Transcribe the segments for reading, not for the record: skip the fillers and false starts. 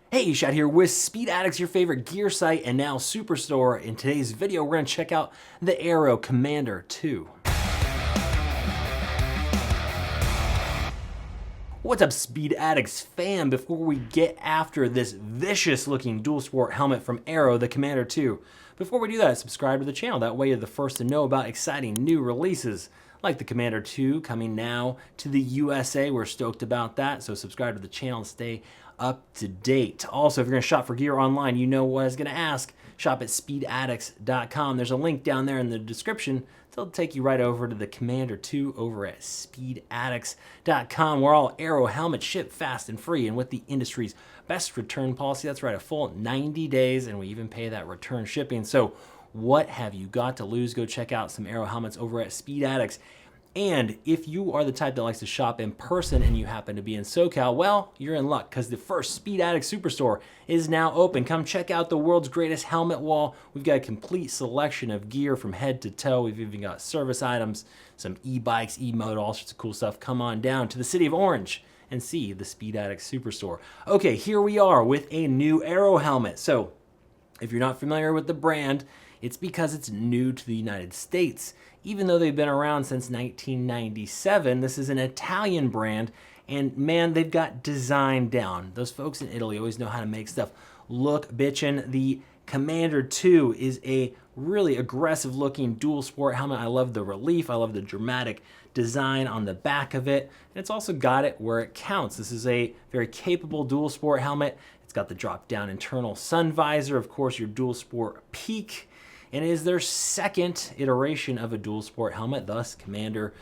Hey, Shad here with Speed Addicts, your favorite gear site and now superstore. In today's video, we're gonna check out the Airoh Commander 2. What's up, Speed Addicts fam? Before we get after this vicious looking dual sport helmet from Airoh, the Commander 2, before we do that, subscribe to the channel. That way you're the first to know about exciting new releases like the Commander 2 coming now to the USA. We're stoked about that, so subscribe to the channel and stay up to date. Also, if you're gonna shop for gear online, you know what I was gonna ask. Shop at speedaddicts.com. There's a link down there in the description. It'll take you right over to the Commander 2 over at speedaddicts.com, where all Airoh helmets ship fast and free and with the industry's best return policy. That's right, a full 90 days, and we even pay that return shipping. So what have you got to lose? Go check out some Airoh helmets over at Speed Addicts. And if you are the type that likes to shop in person and you happen to be in SoCal, well, you're in luck because the first Speed Addict Superstore is now open. Come check out the world's greatest helmet wall. We've got a complete selection of gear from head to toe. We've even got service items, some e-bikes, e-moto, all sorts of cool stuff. Come on down to the city of Orange and see the Speed Addict Superstore. Okay, here we are with a new Airoh helmet. So if you're not familiar with the brand, it's because it's new to the United States. Even though they've been around since 1997, this is an Italian brand, and man, they've got design down. Those folks in Italy always know how to make stuff look bitchin'. The Commander 2 is a really aggressive looking dual sport helmet. I love the relief, I love the dramatic design on the back of it, and it's also got it where it counts. This is a very capable dual sport helmet. It's got the drop down internal sun visor, of course your dual sport peak, and it is their second iteration of a dual sport helmet, thus Commander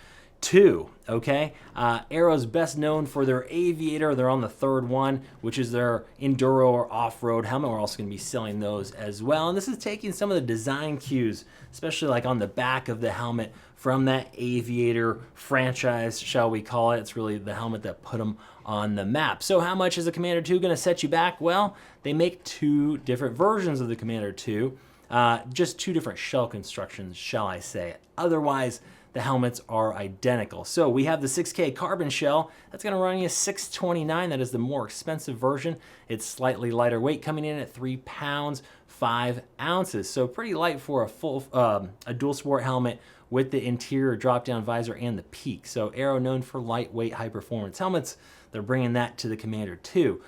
2, okay? Airoh's best known for their Aviator. They're on the third one, which is their enduro or off-road helmet. We're also gonna be selling those as well. And this is taking some of the design cues, especially like on the back of the helmet, from that Aviator franchise, shall we call it. It's really the helmet that put them on the map. So how much is the Commander 2 gonna set you back? Well, they make two different versions of the Commander 2. Just two different shell constructions, shall I say. Otherwise, the helmets are identical. So we have the 6K carbon shell. That's gonna run you $629. That is the more expensive version. It's slightly lighter weight, coming in at 3 pounds, 5 ounces. So pretty light for a full, a dual sport helmet with the interior drop-down visor and the peak. So Airoh, known for lightweight, high-performance helmets, they're bringing that to the Commander 2.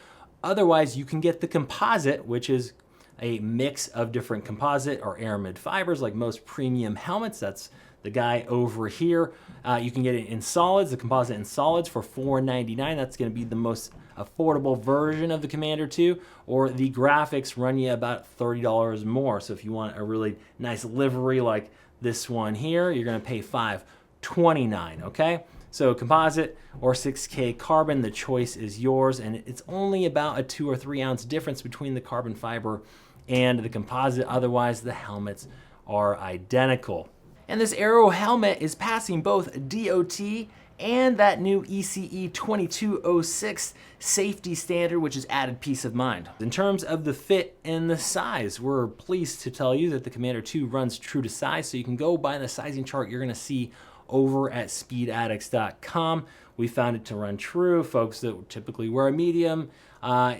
Otherwise, you can get the composite, which is a mix of different composite or aramid fibers like most premium helmets. That's the guy over here. You can get it in solids, the composite in solids for $499. That's gonna be the most affordable version of the Commander 2, or the graphics run you about $30 more. So if you want a really nice livery like this one here, you're gonna pay $529, okay? So composite or 6K carbon, the choice is yours, and it's only about a 2 or 3 ounce difference between the carbon fiber and the composite. Otherwise, the helmets are identical. And this Airoh helmet is passing both DOT and that new ECE 2206 safety standard, which is added peace of mind. In terms of the fit and the size, we're pleased to tell you that the Commander 2 runs true to size, so you can go by the sizing chart you're gonna see over at speedaddicts.com. We found it to run true. Folks that typically wear a medium,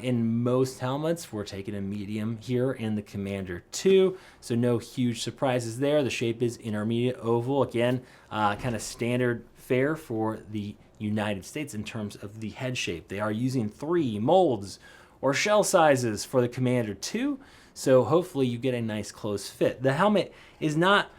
in most helmets, we're taking a medium here in the Commander 2, so no huge surprises there. The shape is intermediate oval, again, kind of standard fare for the United States in terms of the head shape. They are using 3 molds or shell sizes for the Commander 2, so hopefully you get a nice close fit. The helmet is not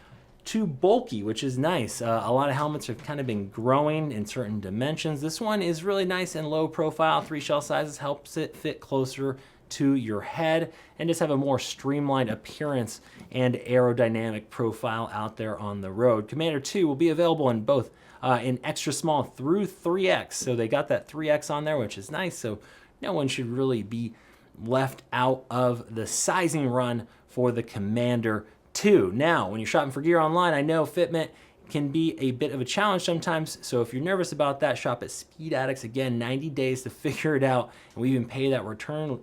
too bulky, which is nice. A lot of helmets have kind of been growing in certain dimensions. This one is really nice and low profile. 3 shell sizes helps it fit closer to your head and just have a more streamlined appearance and aerodynamic profile out there on the road. Commander 2 will be available in both in extra small through 3X. So they got that 3X on there, which is nice. So no one should really be left out of the sizing run for the Commander 2. Now, when you're shopping for gear online, I know fitment can be a bit of a challenge sometimes, so if you're nervous about that, shop at Speed Addicts. Again, 90 days to figure it out, and we even pay that return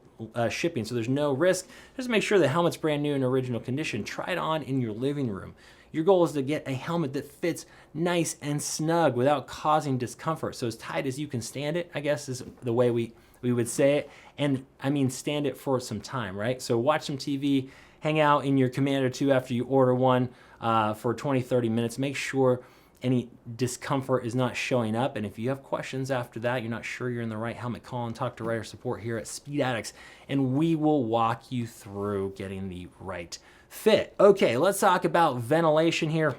shipping, so there's no risk. Just make sure the helmet's brand new in original condition. Try it on in your living room. Your goal is to get a helmet that fits nice and snug without causing discomfort, so as tight as you can stand it, I guess, is the way we we would say it. And I mean, stand it for some time, right? So watch some TV, hang out in your Commander 2 after you order one for 20, 30 minutes. Make sure any discomfort is not showing up. And if you have questions after that, you're not sure you're in the right helmet, call and talk to Rider Support here at Speed Addicts, and we will walk you through getting the right fit. Okay, let's talk about ventilation here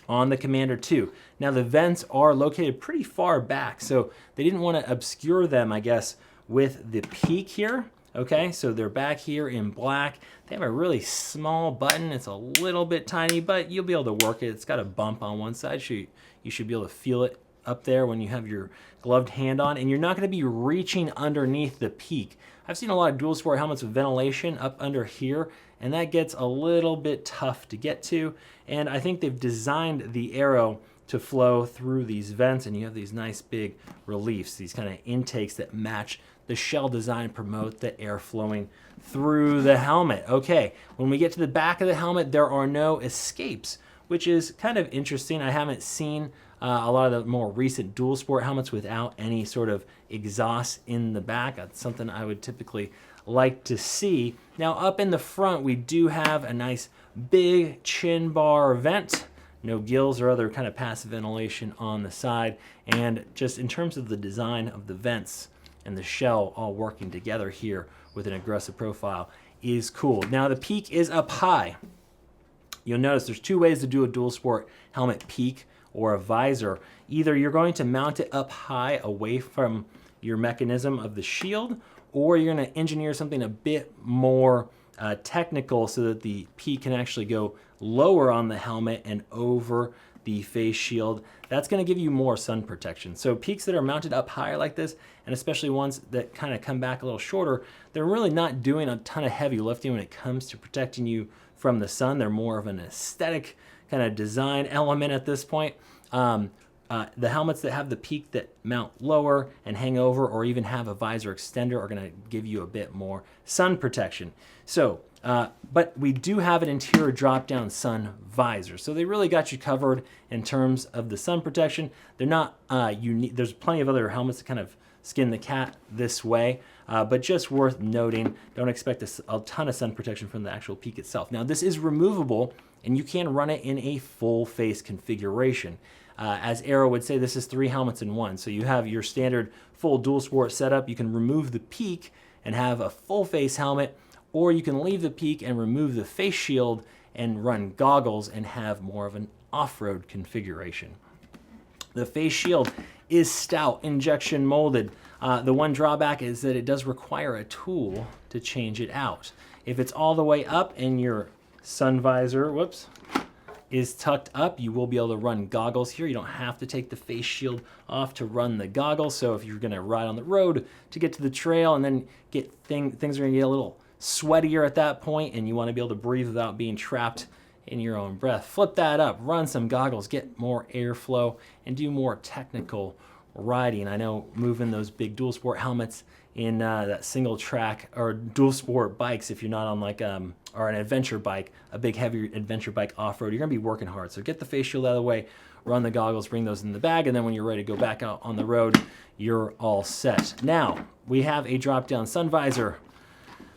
on the Commander 2. Now the vents are located pretty far back, so they didn't want to obscure them, I guess, with the peak here. Okay, so they're back here in black. They have a really small button. It's a little bit tiny, but you'll be able to work it. It's got a bump on one side, so you should be able to feel it up there when you have your gloved hand on, and you're not going to be reaching underneath the peak. I've seen a lot of dual sport helmets with ventilation up under here, and that gets a little bit tough to get to, and I think they've designed the Airoh to flow through these vents, and you have these nice big reliefs, these kind of intakes that match the shell design, promote the air flowing through the helmet. Okay, when we get to the back of the helmet, there are no escapes, which is kind of interesting. I haven't seen a lot of the more recent dual sport helmets without any sort of exhaust in the back. That's something I would typically like to see. Now up in the front, we do have a nice big chin bar vent. No gills or other kind of passive ventilation on the side. And just in terms of the design of the vents and the shell all working together here with an aggressive profile is cool. Now the peak is up high. You'll notice there's two ways to do a dual sport helmet peak or a visor. Either you're going to mount it up high away from your mechanism of the shield, or you're going to engineer something a bit more technical so that the peak can actually go lower on the helmet and over the face shield. That's going to give you more sun protection. So peaks that are mounted up higher like this, and especially ones that kind of come back a little shorter, they're really not doing a ton of heavy lifting when it comes to protecting you from the sun. They're more of an aesthetic kind of design element at this point. The helmets that have the peak that mount lower and hang over, or even have a visor extender, are going to give you a bit more sun protection. So, but we do have an interior drop-down sun visor, so they really got you covered in terms of the sun protection. They're not unique. There's plenty of other helmets that kind of skin the cat this way, but just worth noting, don't expect a ton of sun protection from the actual peak itself. Now, this is removable, and you can run it in a full face configuration. As Airoh would say, this is 3 helmets in one. So you have your standard full dual sport setup. You can remove the peak and have a full face helmet, or you can leave the peak and remove the face shield and run goggles and have more of an off-road configuration. The face shield is stout, injection molded. The one drawback is that it does require a tool to change it out. If it's all the way up and your sun visor, is tucked up, you will be able to run goggles here. You don't have to take the face shield off to run the goggles. So if you're going to ride on the road to get to the trail and then things are going to get a little sweatier at that point, and you want to be able to breathe without being trapped in your own breath, flip that up, run some goggles, get more airflow, and do more technical riding. I know moving those big dual sport helmets in that single track or dual sport bikes, if you're not on like or an adventure bike, a big heavy adventure bike off-road, you're gonna be working hard. So get the face shield out of the way, run the goggles, bring those in the bag, and then when you're ready to go back out on the road, you're all set. Now, we have a drop-down sun visor,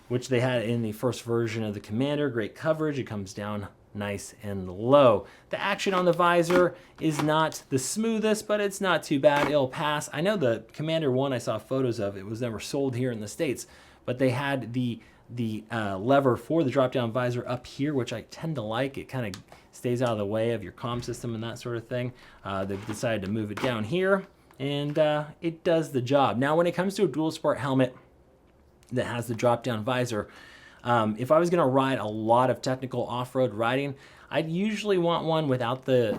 which they had in the first version of the Commander. Great coverage, it comes down nice and low. The action on the visor is not the smoothest, but it's not too bad. It'll pass. I know the Commander 1 I saw photos of, it was never sold here in the States, but they had the lever for the drop-down visor up here, which I tend to like. It kind of stays out of the way of your comm system and that sort of thing. They've decided to move it down here, and it does the job. Now, when it comes to a dual sport helmet that has the drop-down visor, if I was going to ride a lot of technical off-road riding, I'd usually want one without the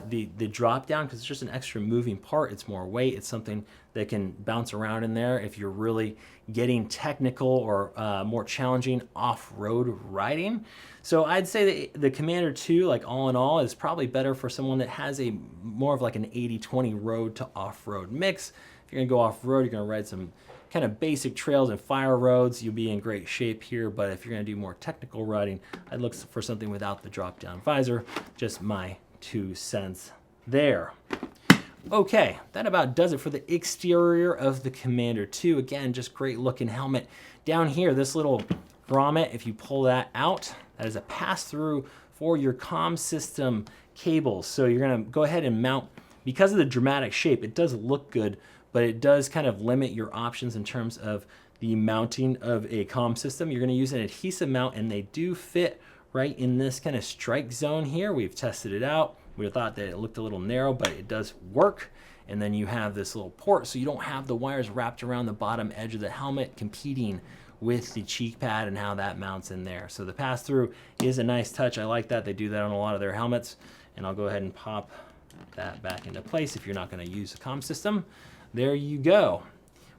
drop-down, because it's just an extra moving part. It's more weight. It's something that can bounce around in there if you're really getting technical or more challenging off-road riding. So I'd say that the Commander 2, like all in all, is probably better for someone that has a more of like an 80-20 road to off-road mix. If you're going to go off-road, you're going to ride some kind of basic trails and fire roads, you'll be in great shape here. But if you're going to do more technical riding, I'd look for something without the drop-down visor. Just my 2 cents there. Okay, that about does it for the exterior of the Commander 2. Again, just great looking helmet. Down here, this little grommet, if you pull that out, that is a pass-through for your comm system cables. So you're gonna go ahead and mount, because of the dramatic shape, it does look good, but it does kind of limit your options in terms of the mounting of a comm system. You're gonna use an adhesive mount, and they do fit right in this kind of strike zone here. We've tested it out. We thought that it looked a little narrow, but it does work. And then you have this little port, so you don't have the wires wrapped around the bottom edge of the helmet competing with the cheek pad and how that mounts in there. So the pass-through is a nice touch. I like that. They do that on a lot of their helmets. And I'll go ahead and pop that back into place if you're not going to use the comm system. There you go.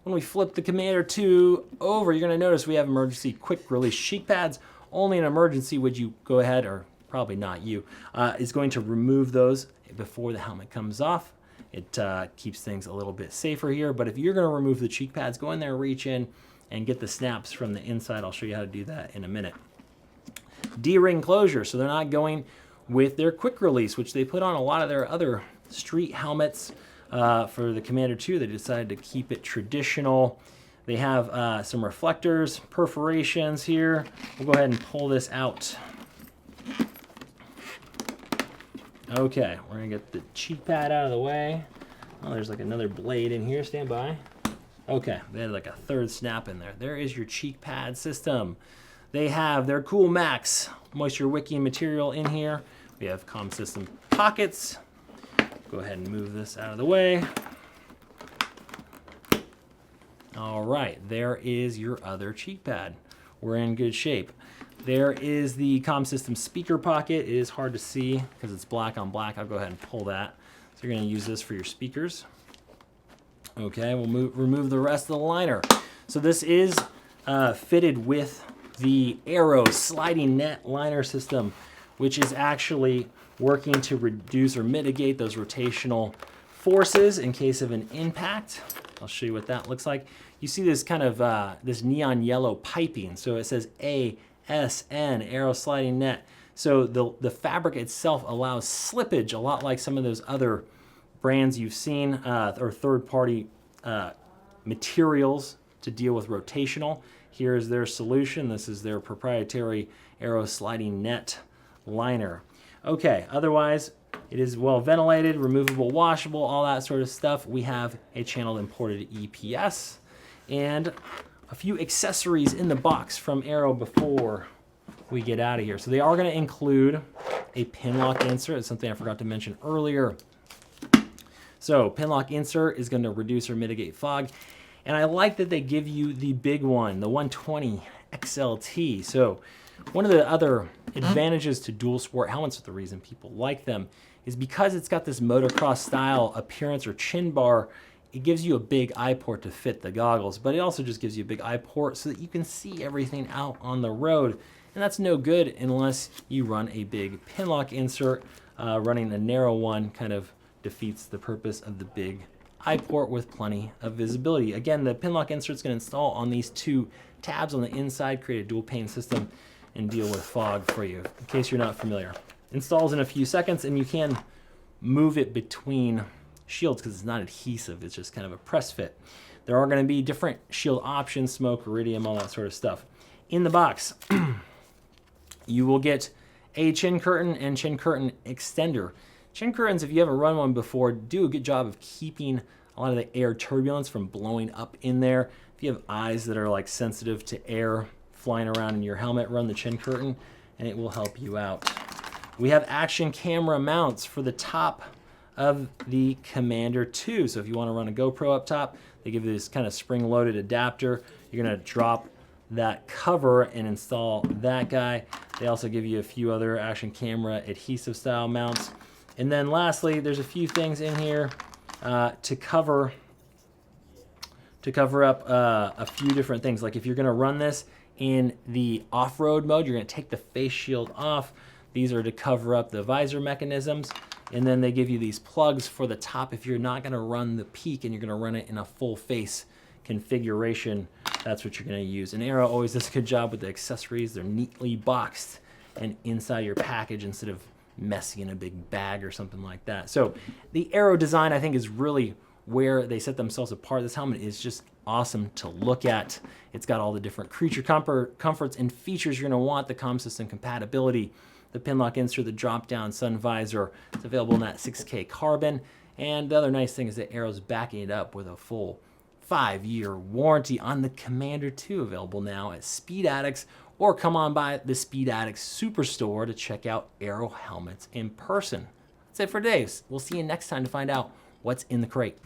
When we flip the Commander 2 over, you're going to notice we have emergency quick release cheek pads. Only in emergency would you go ahead, or probably not you, is going to remove those before the helmet comes off. It keeps things a little bit safer here, but if you're going to remove the cheek pads, go in there, reach in, and get the snaps from the inside. I'll show you how to do that in a minute. D-ring closure, so they're not going with their quick release, which they put on a lot of their other street helmets. For the Commander 2, they decided to keep it traditional. They have some reflectors, perforations here. We'll go ahead and pull this out. Okay, we're gonna get the cheek pad out of the way. Oh, there's like another blade in here, stand by. Okay, they had like a third snap in there. There is your cheek pad system. They have their Cool Max moisture wicking material in here. We have comm system pockets. Go ahead and move this out of the way. All right, there is your other cheek pad. We're in good shape. There is the comm system speaker pocket. It is hard to see because it's black on black. I'll go ahead and pull that. So you're going to use this for your speakers. Okay, we'll remove the rest of the liner. So this is fitted with the Airoh sliding net liner system, which is actually working to reduce or mitigate those rotational forces in case of an impact. I'll show you what that looks like. You see this kind of this neon yellow piping. So it says ASN, Airoh sliding net. So the fabric itself allows slippage, a lot like some of those other brands you've seen, or third-party materials to deal with rotational. Here's their solution. This is their proprietary Airoh sliding net liner. Okay, otherwise, it is well ventilated, removable, washable, all that sort of stuff. We have a channeled imported EPS and a few accessories in the box from Airoh before we get out of here. So they are going to include a pin lock insert. It's something I forgot to mention earlier. So pin lock insert is going to reduce or mitigate fog. And I like that they give you the big one, the 120 XLT. So one of the other advantages to dual sport helmets, the reason people like them, is because it's got this motocross style appearance or chin bar. It gives you a big eye port to fit the goggles, but it also just gives you a big eye port so that you can see everything out on the road. And that's no good unless you run a big pin lock insert. Running a narrow one kind of defeats the purpose of the big eye port with plenty of visibility. Again, the pin lock insert is going to install on these two tabs on the inside, create a dual pane system, and deal with fog for you, in case you're not familiar. Installs in a few seconds, and you can move it between shields because it's not adhesive. It's just kind of a press fit. There are going to be different shield options, smoke, iridium, all that sort of stuff. In the box, you will get a chin curtain and chin curtain extender. Chin curtains, if you haven't run one before, do a good job of keeping a lot of the air turbulence from blowing up in there. If you have eyes that are like sensitive to air flying around in your helmet, run the chin curtain and it will help you out. We have action camera mounts for the top of the Commander 2. So if you want to run a GoPro up top, they give you this kind of spring-loaded adapter. You're going to drop that cover and install that guy. They also give you a few other action camera adhesive style mounts. And then lastly, there's a few things in here to cover up a few different things. Like if you're going to run this in the off-road mode, you're going to take the face shield off. These are to cover up the visor mechanisms. And then they give you these plugs for the top if you're not going to run the peak and you're going to run it in a full face configuration. That's what you're going to use. And Airoh always does a good job with the accessories. They're neatly boxed and inside your package instead of messy in a big bag or something like that. So the Airoh design, I think, is really where they set themselves apart. This helmet is just awesome to look at. It's got all the different creature comforts and features you're going to want, the comm system compatibility, the pin lock insert, the drop down sun visor. It's available in that 6K carbon. And the other nice thing is that Airoh's backing it up with a full 5-year warranty on the Commander 2, available now at Speed Addicts, or come on by the Speed Addicts Superstore to check out Airoh helmets in person. That's it for today. We'll see you next time to find out what's in the crate.